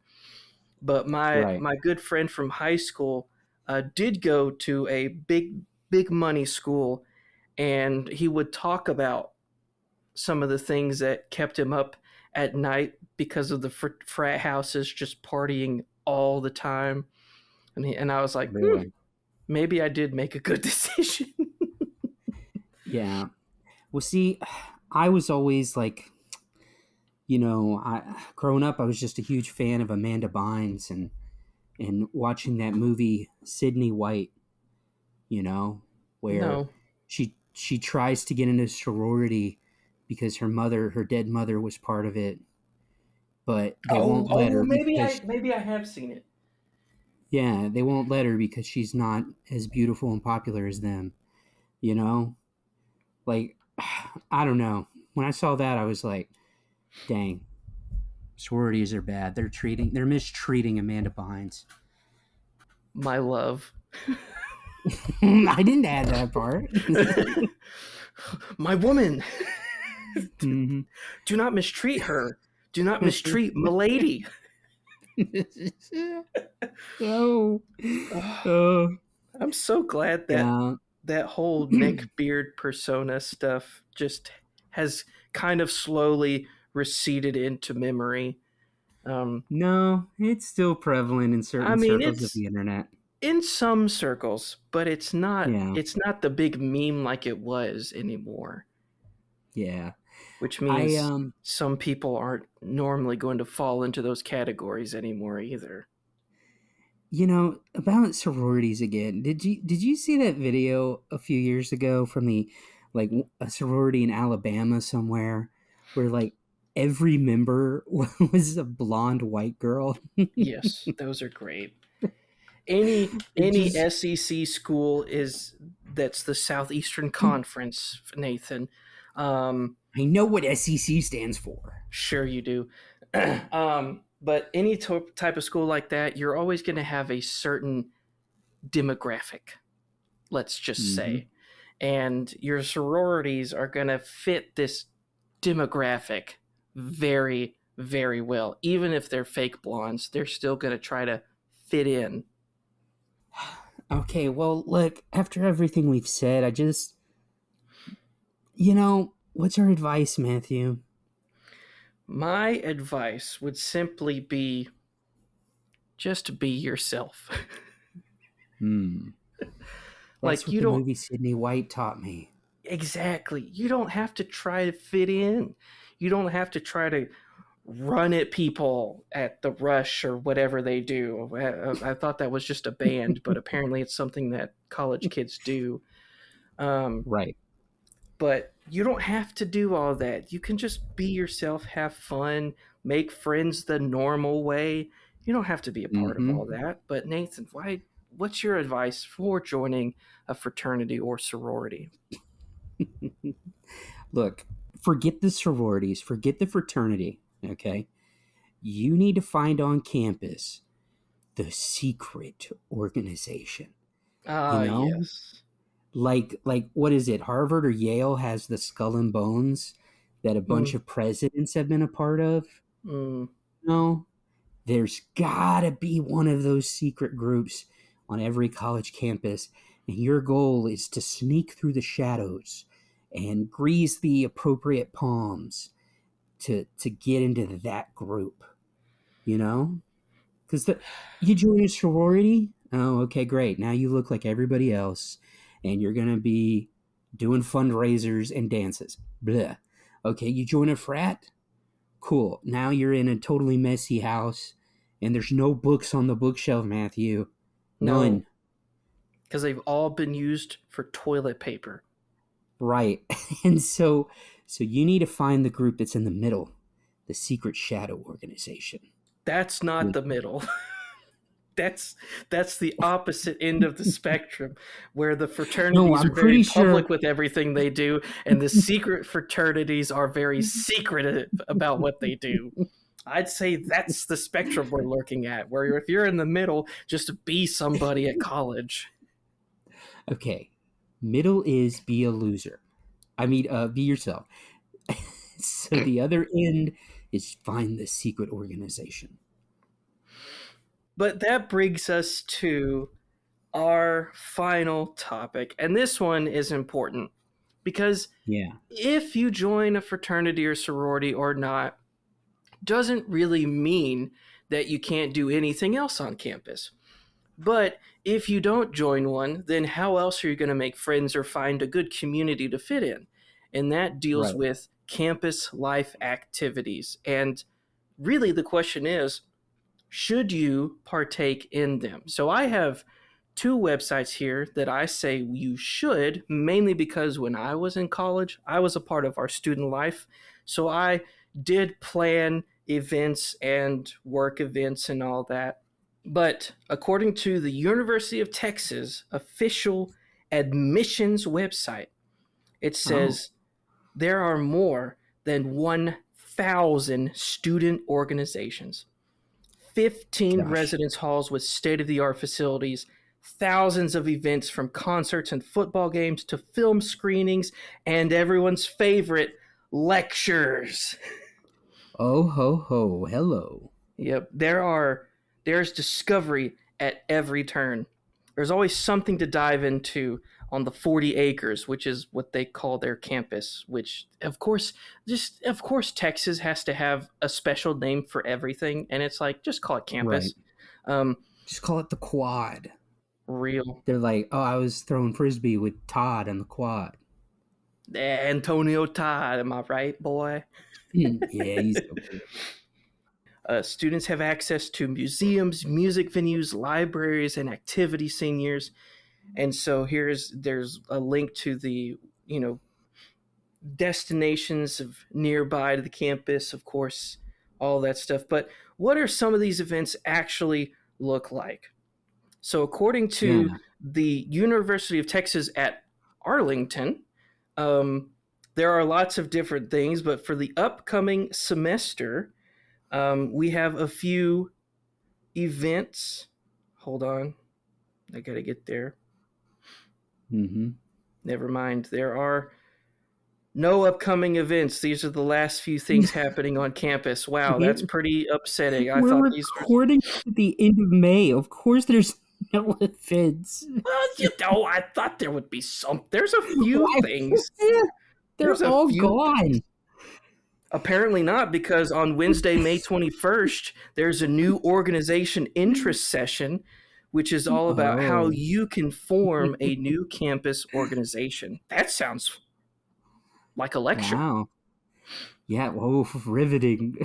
but Right. my good friend from high school did go to a big money school, and he would talk about some of the things that kept him up at night because of the frat houses just partying all the time. And I was like, Really. maybe I did make a good decision. Yeah. Well, see, I was always like, growing up, I was just a huge fan of Amanda Bynes and watching that movie Sydney White, where No. she tries to get into sorority because her dead mother was part of it, but they won't let her because Maybe I have seen it. yeah, they won't let her because she's not as beautiful and popular as them, you know? Like I don't know. When I saw that I was like, dang, sororities are bad. They're mistreating Amanda Bynes. My love. I didn't add that part. My woman, Mhm. do not mistreat her. Do not mistreat Milady. Oh, Oh, oh, I'm so glad that yeah. that whole neck beard persona stuff just has kind of slowly receded into memory. Um, No, it's still prevalent in I certain mean, circles of it's the internet. in some circles, but it's not. Yeah, It's not the big meme like it was anymore. yeah. Which I means some people aren't normally going to fall into those categories anymore either. about sororities again. Did you see that video a few years ago from the a sorority in Alabama somewhere where like every member was a blonde white girl? Yes, those are great. Any It any just SEC school is that's the Southeastern Conference, Nathan. Um, I know what SEC stands for. sure you do. But any type of school like that, you're always going to have a certain demographic, let's just Hmm. say. And your sororities are going to fit this demographic very, very well. Even if they're fake blondes, they're still going to try to fit in. Okay, well, look, after everything we've said, what's our advice, Matthew? My advice would simply be just be yourself. Hmm. That's Like, what you the don't movie Sydney White taught me. exactly, you don't have to try to fit in. You don't have to try to run at people at the Rush or whatever they do. I thought that was just a band, but apparently it's something that college kids do. Um, Right. but you don't have to do all that. You can just be yourself, have fun, make friends the normal way. You don't have to be a part of all Mm-hmm. that. But Nathan, what's your advice for joining a fraternity or sorority? Look, forget the sororities, forget the fraternity, okay? You need to find on campus the secret organization. You Ah, know? yes. Like what is it? Harvard or Yale has the Skull and Bones that a bunch Mm, of presidents have been a part of? mm. No. There's gotta be one of those secret groups on every college campus, and your goal is to sneak through the shadows and grease the appropriate palms to get into that group, you know? Because you join a sorority, oh, okay, great. Now you look like everybody else, and you're gonna be doing fundraisers and dances. Blah. Okay, you join a frat, cool. Now you're in a totally messy house, and there's no books on the bookshelf, Matthew. No, None. because they've all been used for toilet paper. Right. And so you need to find the group that's in the middle, the secret shadow organization. That's not the middle. that's that's the opposite end of the spectrum, where the No, fraternities I'm are very pretty sure. public with everything they do, and the secret fraternities are very secretive about what they do. I'd say that's the spectrum we're looking at, where if you're in the middle, just be somebody at college. Okay. Middle is be a loser. I mean, be yourself. So the other end is find the secret organization. But that brings us to our final topic, and this one is important because Yeah. if you join a fraternity or sorority or not doesn't really mean that you can't do anything else on campus. But if you don't join one, then how else are you going to make friends or find a good community to fit in? And that deals Right. with campus life activities. And really, the question is, should you partake in them? So I have two websites here that I say you should, mainly because when I was in college, I was a part of our student life. So I did plan events and work events and all that. But according to the University of Texas official admissions website, it Oh, says there are more than 1,000 student organizations, 15 gosh. residence halls with state of the art facilities, thousands of events from concerts and football games to film screenings and everyone's favorite lectures. Oh ho ho, hello. Yep, there's discovery at every turn. There's always something to dive into on the 40 acres, which is what they call their campus, which of course Texas has to have a special name for everything, and it's like just call it Right. campus. Um Just call it the quad. real They're like, oh, I was throwing frisbee with Todd on the quad. Antonio Todd, am I right, boy? Yeah, he's so cool. Students have access to museums, music venues, libraries, and activity seniors. And so there's a link to the destinations of nearby to the campus, of course, all that stuff. But what are some of these events actually look like? So according to Yeah. the University of Texas at Arlington, um, there are lots of different things, but for the upcoming semester, we have a few events. Hold on. I got to get there. Mm-hmm. Never mind. There are no upcoming events. These are the last few things happening on campus. Wow, that's pretty upsetting. I We're thought these were. recording at the end of May. Of course, there's no events. Well, I thought there would be some. There's a few Why? things. They're There's a all few. gone. Apparently not, because on Wednesday, May 21st, there's a new organization interest session, which is all about how Oh, you can form a new campus organization. That sounds like a lecture. wow. Yeah, whoa, riveting.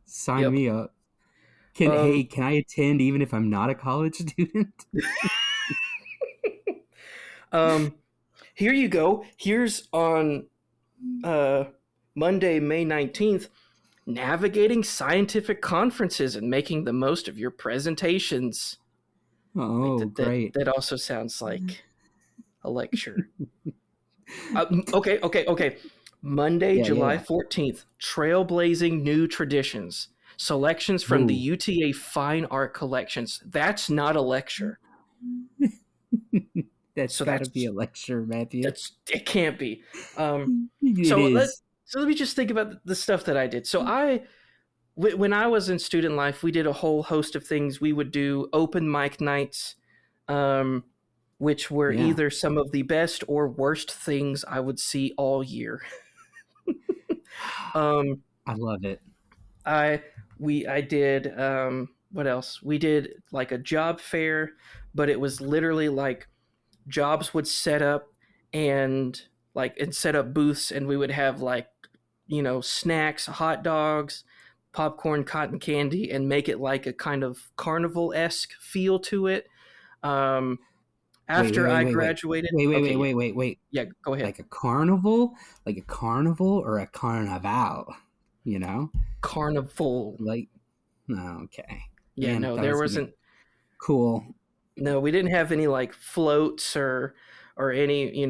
Sign Yep. me up. Um, Can I attend even if I'm not a college student? um, here you go. Here's on uh, Monday, May 19th, navigating scientific conferences and making the most of your presentations. Wait, Oh, great. that also sounds like a lecture. Okay. Monday, Yeah, July yeah. 14th, Trailblazing New Traditions. Selections from the Ooh. UTA Fine Art Collections. That's not a lecture. That's So got to be a lecture, Matthew. it can't be. It So is. let me just think about the stuff that I did. So when I was in student life, we did a whole host of things. We would do open mic nights, um, which were Yeah, either some of the best or worst things I would see all year. Um, I love it. I did what else? We did like a job fair, but it was literally like jobs would set up and set up booths, and we would have like snacks, hot dogs, popcorn, cotton candy, and make it like a kind of carnival-esque feel to it. um, Wait, wait, After wait, I wait, wait, graduated. wait, wait, Okay, wait, yeah, wait, wait, wait. yeah, go ahead. Like a carnival or a carnival? You know, Carnival. like, oh, okay. Yeah, Man, I no, thought it there was gonna wasn't. cool. No, we didn't have any like floats or any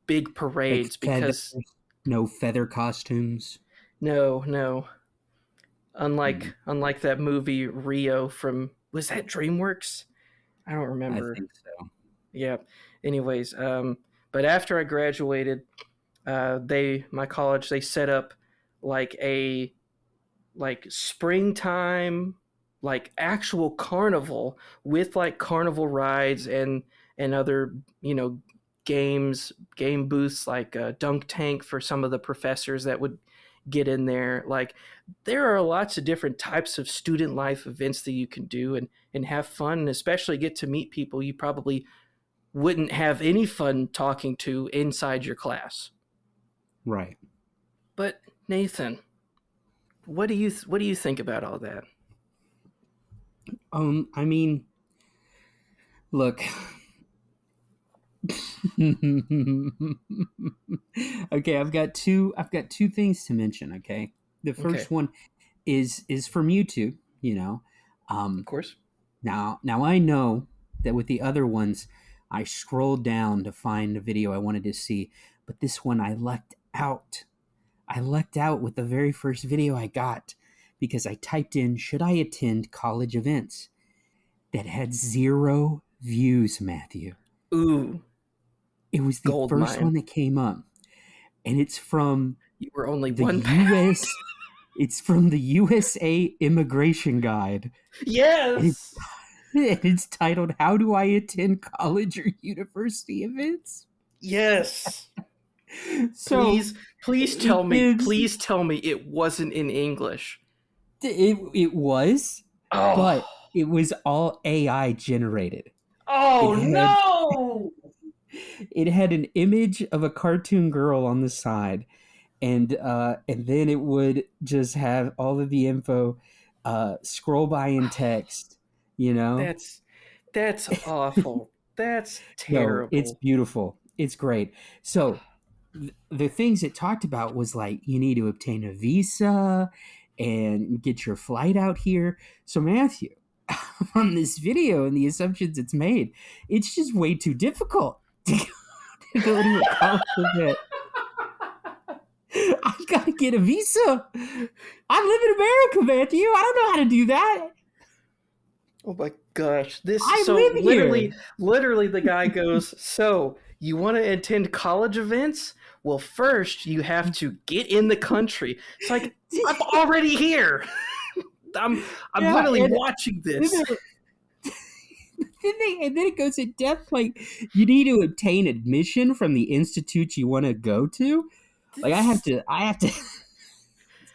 big Like parades feathers, because no feather costumes. no. Hmm, Unlike that movie Rio from, was that DreamWorks? I don't I remember. think so. Yeah. Anyways, but after I graduated, my college, they set up like a springtime, like actual carnival with like carnival rides and other game booths, like a dunk tank for some of the professors that would get in there. Like there are lots of different types of student life events that you can do and have fun, and especially get to meet people you probably wouldn't have any fun talking to inside your class. Right. But Nathan, what do you think about all that? I mean, look. Okay, I've got two things to mention, okay? The Okay, first one is from YouTube, you know. of Um course. now I know that with the other ones I scrolled down to find the video I wanted to see, but this one I lucked out. I lucked out with the very first video I got because I typed in should I attend college events that had 0 views, Matthew. Ooh, It was the gold first one mine. that came up, and it's from You were only the one back. U.S. It's from the USA Immigration Guide, and Yes. it's titled "How Do I Attend College or University Events?" Yes. So Please it tell me. gives Please tell me it wasn't in English. it was, Oh. but it was all AI generated. It Oh had no. it had an image of a cartoon girl on the side, and then it would just have all of the info scroll by in text. You know, That's awful. That's no, it's terrible. beautiful. It's great. So the things it talked about was like you need to obtain a visa and get your flight out here. So Matthew, on this video and the assumptions it's made, it's just way too difficult to go to a college event. I've got to get a visa. I live in America, Matthew. I don't know how to do that. Oh my gosh. This I so live here. literally the guy goes, "So, you want to attend college events? Well, first you have to get in the country." It's like, I'm already here. I'm Yeah, literally and watching then, this. and then it goes in depth. Like you need to obtain admission from the institute you want to go to. Like I have to,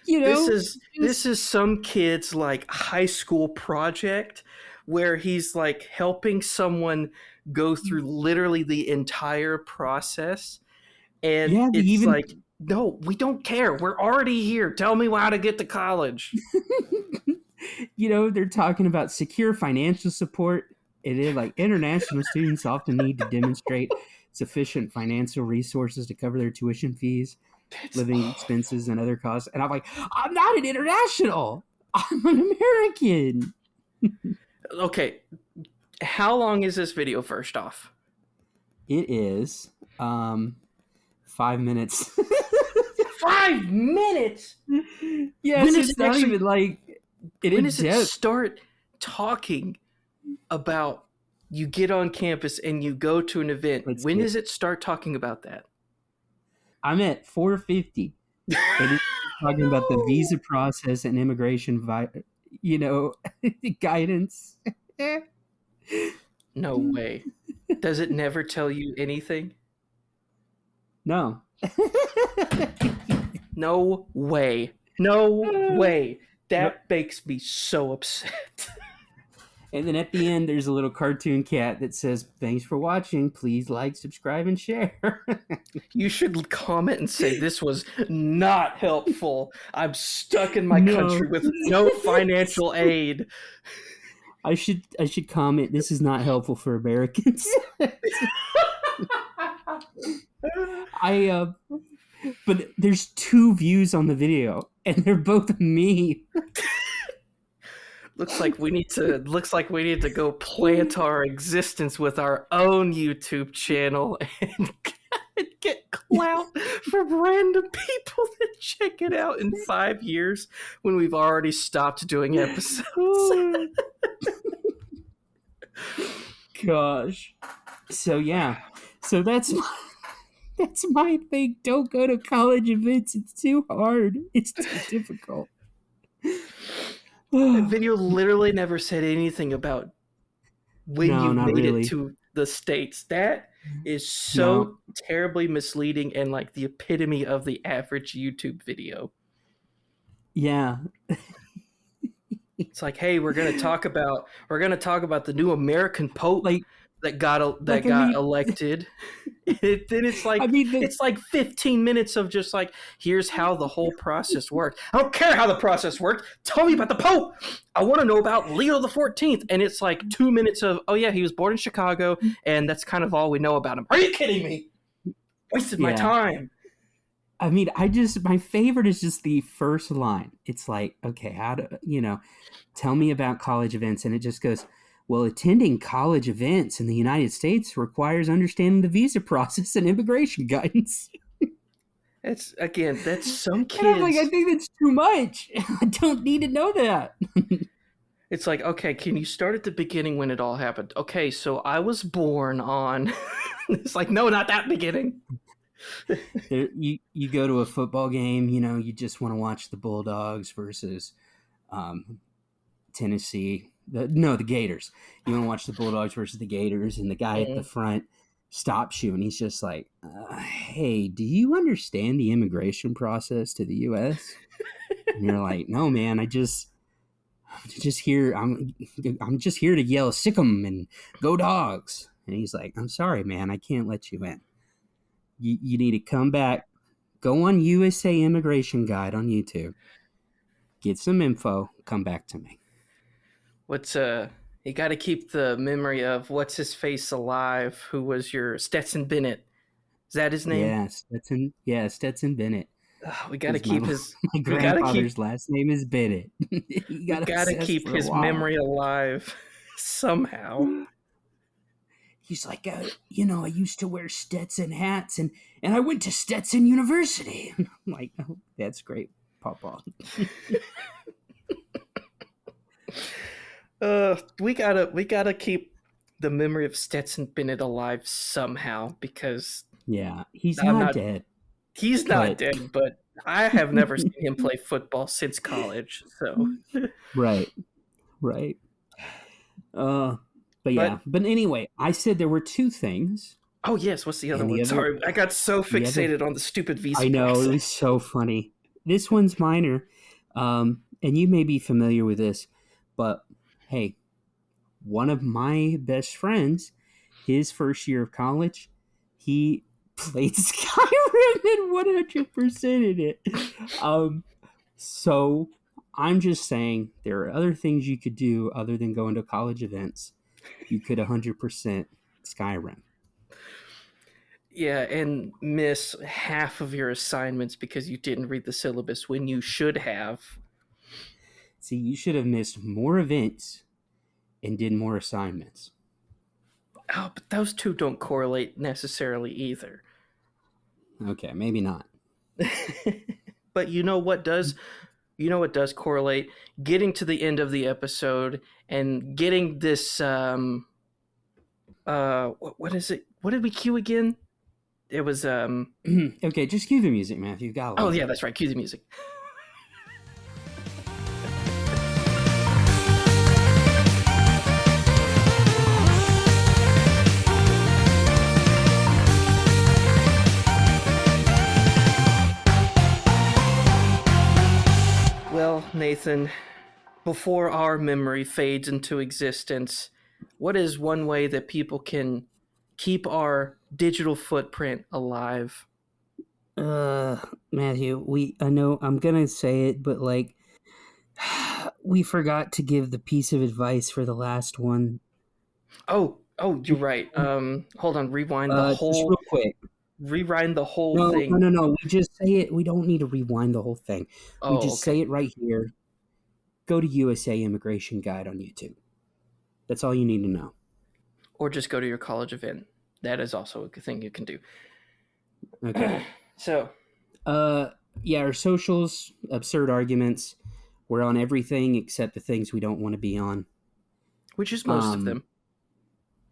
This is just some kid's like high school project where he's like helping someone go through literally the entire process, and yeah. They it's even like, no, we don't care, we're already here, tell me how to get to college. they're talking about secure financial support. It is like international students often need to demonstrate sufficient financial resources to cover their tuition fees, It's living expenses, and other costs. And I'm like, I'm not an international. I'm an American. okay. How long is this video first off? It is 5 minutes. 5 minutes. Yes, When is it's it not actually even like it when in does it depth. start talking about you get on campus and you go to an event? Let's When see. does it start talking about that? I'm at 450, and it's talking about the visa process and immigration, you know, guidance. No way. Does it never tell you anything? No. No way. No way. Yep. That makes me so upset. And then at the end, there's a little cartoon cat that says, "Thanks for watching. Please like, subscribe, and share." You should comment and say this was not helpful. I'm stuck in my No. country with no financial aid. I should comment. This is not helpful for Americans. I but there's two views on the video, and they're both me. Looks like we need to go plant our existence with our own YouTube channel and get clout from random people that check it out in 5 years when we've already stopped doing episodes. Gosh. So yeah. So that's my thing. Don't go to college events. It's too hard. It's too difficult. That video literally never said anything about when No, you not made it really. to the States. That is No. so terribly misleading and like the epitome of the average YouTube video. Yeah. It's like, hey, we're gonna talk about the new American Pope Like that I got mean elected. Then I mean it's like 15 minutes of just like, here's how the whole process worked. I don't care how the process worked. Tell me about the Pope. I want to know about Leo the 14th. And it's like 2 minutes of, oh yeah, he was born in Chicago, and that's kind of all we know about him. Are you kidding me? Wasted my yeah. time. I mean, my favorite is just the first line. It's like, okay, how do tell me about college events, and it just goes, well, attending college events in the United States requires understanding the visa process and immigration guidance. That's some And I'm like, I kids. think that's too much. I don't need to know that. It's like, okay, can you start at the beginning when it all happened? Okay, so I was born on. It's like, no, not that beginning. You go to a football game, you just want to watch the Bulldogs versus um, Tennessee. The Gators. You want to watch the Bulldogs versus the Gators, and the guy at the Mm. front stops you, and he's just like, "Hey, do you understand the immigration process to the U.S.?" And you're like, "No, man. I'm just here. I'm just here to yell 'sick 'em' and go Dogs." And he's like, "I'm sorry, man. I can't let you in. You need to come back. Go on USA Immigration Guide on YouTube. Get some info. Come back to me." What's you got to keep the memory of what's his face alive, who was your Stetson Bennett. Is that his name? Yeah, Stetson. Yeah, Stetson Bennett. We got to Because my keep his. my We got to keep. grandfather's last name is Bennett. He We got got to obsessed keep for a his while. memory alive somehow. He's like, I used to wear Stetson hats, and I went to Stetson University. I'm like, oh, that's great, Papa. We gotta keep the memory of Stetson Bennett alive somehow because Yeah, he's I'm not not. dead, He's not but dead, but I have never seen him play football since college. So, right, right. Uh, but yeah, but but anyway, I said there were two things, oh yes, what's the other and one? Sorry, I got so the other, fixated on the stupid visa I know it process. was so funny. This one's minor, and you may be familiar with this, but hey, one of my best friends, his first year of college, he played Skyrim and 100% in it. So I'm just saying there are other things you could do other than going to college events. You could 100% Skyrim. Yeah, and miss half of your assignments because you didn't read the syllabus when you should have. See, you should have missed more events and did more assignments. Oh, but those two don't correlate necessarily either. Okay, maybe not. But you know what does? You know what does correlate? Getting to the end of the episode and getting this what is it? What did we cue again? It was Okay, just cue the music, Matthew. Golly. oh yeah, that's right. Cue the music. Well, Nathan, before our memory fades into existence, what is one way that people can keep our digital footprint alive? Uh, Matthew, I know I'm gonna say it, but like, we forgot to give the piece of advice for the last one. Oh, you're right. Hold on, Just real quick. rewind the whole No, no, thing. no, no. We just say it. We don't need to rewind the whole thing. We Oh, just okay. say it right here. Go to USA Immigration Guide on YouTube. That's all you need to know. Or just go to your college event. That is also a good thing you can do. Okay. So, Uh, yeah, our socials, absurd arguments. We're on everything except the things we don't want to be on. which is most of Um, them.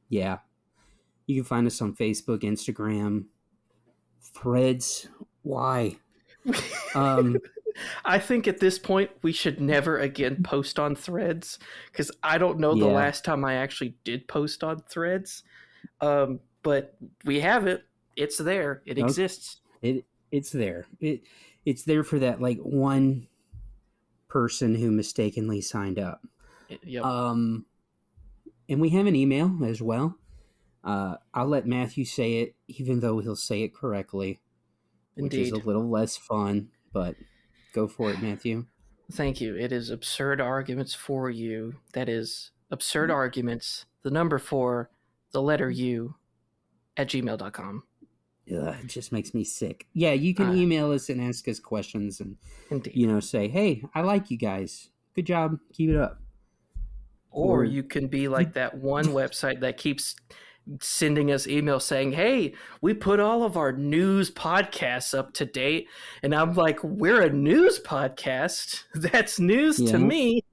yeah. You can find us on Facebook, Instagram, Threads. Why? Um, I think at this point we should never again post on Threads because I don't know the yeah. last time I actually did post on Threads. But we have it. It's there. It Okay. exists. It's there. It's there for that like one person who mistakenly signed up. Yep. Um, and we have an email as well. I'll let Matthew say it, even though he'll say it correctly, which is a Indeed. little less fun. But go for it, Matthew. Thank you. It is absurd arguments for you. That is absurd arguments, the number 4, the letter U, at gmail.com. Ugh, it just makes me sick. Yeah, you can Uh, email us and ask us questions, and Indeed. say, "Hey, I like you guys. Good job. Keep it up." Or Or you can be like that one website that keeps sending us emails saying, "Hey, we put all of our news podcasts up to date." And I'm like, "We're a news podcast? That's news to yeah, me."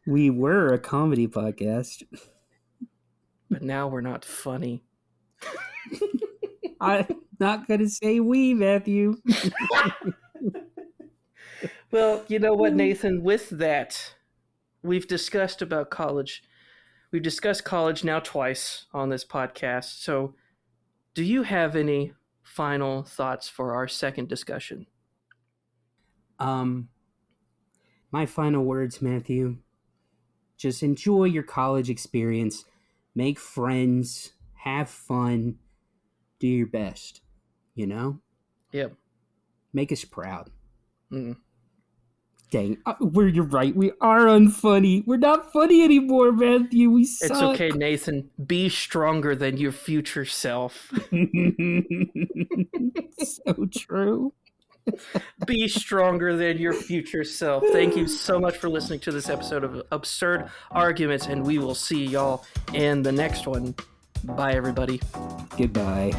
We were a comedy podcast. But now we're not funny. I'm not going to say we, Matthew. Well, you know what, Nathan? With that, we've discussed about college. We've discussed college now twice on this podcast. So, do you have any final thoughts for our second discussion? My final words, Matthew. Just enjoy your college experience. Make friends. Have fun. Do your best. You know? Yep. Make us proud. Mm. Dang, you're right. We are unfunny. We're not funny anymore, Matthew. We suck. It's okay, Nathan. Be stronger than your future self. So true. Be stronger than your future self. Thank you so much for listening to this episode of Absurd Arguments, and we will see y'all in the next one. Bye, everybody. Goodbye.